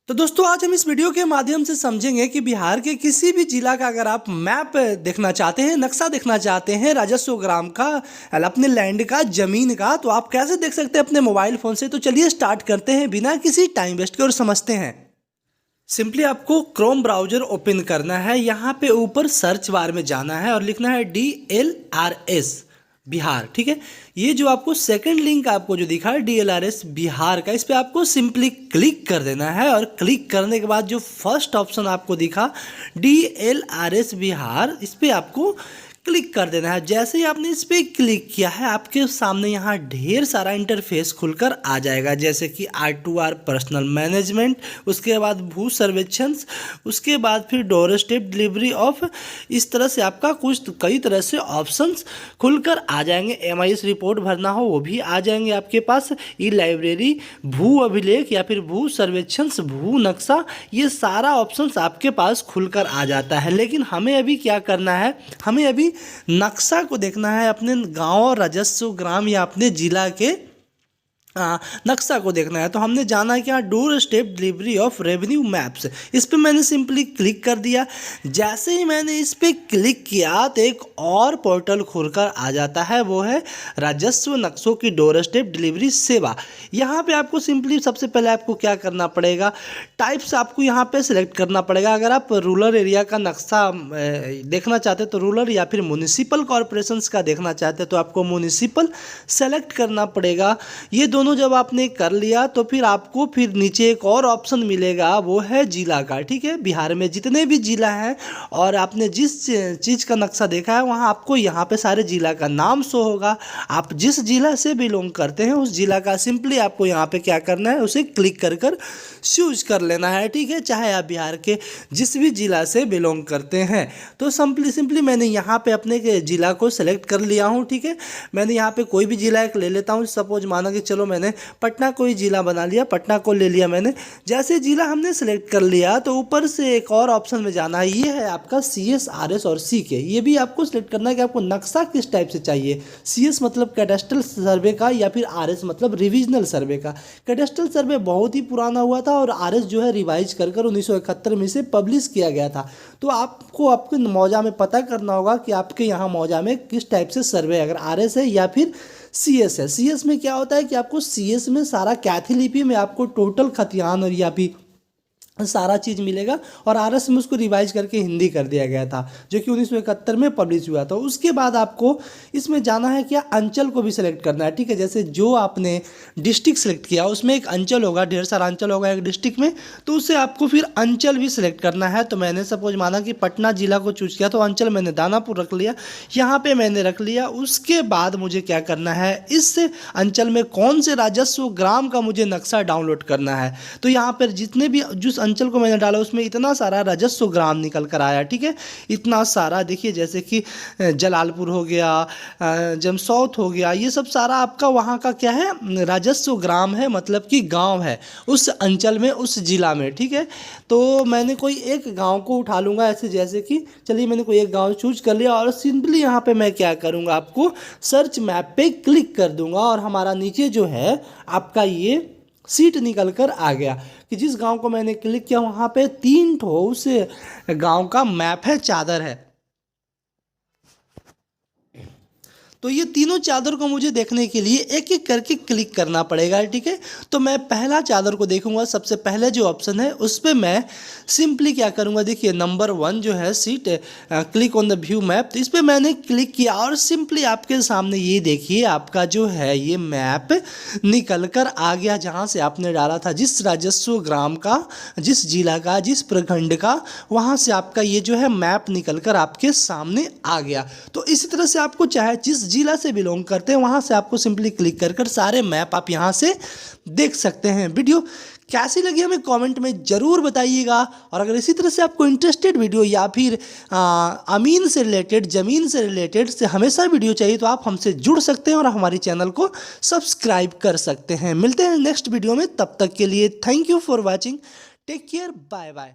तो दोस्तों आज हम इस वीडियो के माध्यम से समझेंगे कि बिहार के किसी भी जिला का अगर आप मैप देखना चाहते हैं, नक्शा देखना चाहते हैं राजस्व ग्राम का, अपने लैंड का, जमीन का, तो आप कैसे देख सकते हैं अपने मोबाइल फ़ोन से। तो चलिए स्टार्ट करते हैं बिना किसी टाइम वेस्ट के और समझते हैं। सिंपली आपको क्रोम ब्राउजर ओपन करना है, यहाँ पे ऊपर सर्च बार में जाना है और लिखना है DLRS बिहार। ठीक है, ये जो आपको सेकंड लिंक आपको जो दिखा है DLRS बिहार का, इस पर आपको सिंपली क्लिक कर देना है। और क्लिक करने के बाद जो फर्स्ट ऑप्शन आपको दिखा DLRS बिहार, इस पर आपको क्लिक कर देना है। जैसे ही आपने इस पर क्लिक किया है, आपके सामने यहाँ ढेर सारा इंटरफेस खुलकर आ जाएगा, जैसे कि R2R पर्सनल मैनेजमेंट, उसके बाद भू सर्वेक्षण, उसके बाद फिर डोर स्टेप डिलीवरी ऑफ, इस तरह से आपका कुछ कई तरह से ऑप्शंस खुलकर आ जाएंगे। MIS रिपोर्ट भरना हो वो भी आ जाएंगे आपके पास। ई लाइब्रेरी, भू अभिलेख या फिर भू सर्वेक्षण, भू नक्शा, ये सारा ऑप्शंस आपके पास खुलकर आ जाता है। लेकिन हमें अभी क्या करना है, हमें अभी नक्शा को देखना है अपने गांव, राजस्व ग्राम या अपने जिला के नक्शा को देखना है। तो हमने जाना है कि door step delivery of revenue maps, इस पर मैंने सिंपली क्लिक कर दिया। जैसे ही मैंने इस पर क्लिक किया तो एक और पोर्टल खुलकर आ जाता है, वो है राजस्व नक्शों की डोर स्टेप डिलीवरी सेवा। यहाँ पे आपको सिंपली सबसे पहले आपको क्या करना पड़ेगा, टाइप्स आपको यहाँ पे सिलेक्ट करना पड़ेगा। अगर आप रूरल एरिया का नक्शा देखना चाहते हैं तो रूरल, या फिर म्यूनिसिपल कॉरपोरेशंस का देखना चाहते हैं तो आपको म्यूनिसिपल सेलेक्ट करना पड़ेगा। ये दोनों जब आपने कर लिया तो फिर आपको फिर नीचे एक और ऑप्शन मिलेगा, वो है जिला का। ठीक है, बिहार में जितने भी जिला हैं और आपने जिस चीज़ का नक्शा देखा है वहाँ आपको यहाँ पे सारे जिला का नाम शो होगा। आप जिस जिला से बिलोंग करते हैं उस जिला का सिंपली आपको यहाँ पे क्या करना है, उसे क्लिक कर कर चूज कर लेना है। ठीक है, चाहे आप बिहार के जिस भी जिला से बिलोंग करते हैं। तो सिंपली मैंने यहाँ पे अपने जिला को सेलेक्ट कर लिया हूँ। ठीक है, मैंने यहाँ पे कोई भी जिला एक ले लेता हूँ। सपोज माना कि चलो मैंने पटना कोई जिला बना लिया, पटना को ले लिया मैंने। जैसे जिला हमने सेलेक्ट कर लिया तो ऊपर से एक और ऑप्शन में जाना है, ये है आपका CS, RS और CK। ये भी आपको सेलेक्ट करना है कि आपको नक्शा किस टाइप से चाहिए। CS मतलब कैडेस्ट्रल सर्वे का, या फिर RS मतलब रिविजनल सर्वे का। कैडेस्ट्रल सर्वे बहुत ही पुराना हुआ था और RS जो है रिवाइज कर 1971 में से पब्लिश किया गया था। तो आपको आपके मौजा में पता करना होगा कि आपके यहाँ मौजा में किस टाइप से सर्वे, अगर RS है या फिर CS है। CS में क्या होता है कि आपको CS में सारा कैथी लिपि में आपको टोटल खतियान और या भी सारा चीज़ मिलेगा, और RS में उसको रिवाइज करके हिंदी कर दिया गया था, जो कि 1971 में पब्लिश हुआ था। उसके बाद आपको इसमें जाना है क्या, अंचल को भी सिलेक्ट करना है। ठीक है, जैसे जो आपने डिस्ट्रिक्ट सेलेक्ट किया उसमें एक अंचल होगा, ढेर सारा अंचल होगा एक डिस्ट्रिक्ट में, तो उससे आपको फिर अंचल भी सिलेक्ट करना है। तो मैंने सपोज माना कि पटना जिला को चूज किया तो अंचल मैंने दानापुर रख लिया, यहाँ पर मैंने रख लिया। उसके बाद मुझे क्या करना है, इस अंचल में कौन से राजस्व ग्राम का मुझे नक्शा डाउनलोड करना है। तो यहाँ पर जितने भी जिस अंचल को मैंने डाला उसमें इतना सारा राजस्व ग्राम निकल कर आया। ठीक है, इतना सारा देखिए, जैसे कि जलालपुर हो गया, जमसौत हो गया, ये सब सारा आपका वहाँ का क्या है, राजस्व ग्राम है, मतलब कि गांव है उस अंचल में, उस जिला में। ठीक है, तो मैंने कोई एक गांव को उठा लूँगा ऐसे, जैसे कि चलिए मैंने कोई एक गांव चूज कर लिया और सिंपली यहाँ पे मैं क्या करूँगा, आपको सर्च मैप पे क्लिक कर दूँगा और हमारा नीचे जो है आपका ये सीट निकल कर आ गया कि जिस गांव को मैंने क्लिक किया वहाँ पे 3 ठो उस गांव का मैप है, चादर है। तो ये तीनों चादर को मुझे देखने के लिए एक एक करके क्लिक करना पड़ेगा। ठीक है, तो मैं पहला चादर को देखूंगा, सबसे पहले जो ऑप्शन है उस पर मैं सिंपली क्या करूंगा, देखिए नंबर 1 जो है seat, click on the view map. तो इस पर मैंने क्लिक किया और सिंपली आपके सामने ये देखिए आपका जो है ये मैप निकल कर आ गया, जहाँ से आपने डाला था, जिस राजस्व ग्राम का, जिस जिला का, जिस प्रखंड का, वहाँ से आपका ये जो है मैप निकल कर आपके सामने आ गया। तो इसी तरह से आपको चाहे जिस जिला से बिलोंग करते हैं वहाँ से आपको सिंपली क्लिक कर कर सारे मैप आप यहाँ से देख सकते हैं। वीडियो कैसी लगी हमें कमेंट में ज़रूर बताइएगा, और अगर इसी तरह से आपको इंटरेस्टेड वीडियो या फिर अमीन से रिलेटेड, ज़मीन से रिलेटेड से हमेशा वीडियो चाहिए तो आप हमसे जुड़ सकते हैं और हमारे चैनल को सब्सक्राइब कर सकते हैं। मिलते हैं नेक्स्ट वीडियो में, तब तक के लिए thank you for watching, take care, bye bye.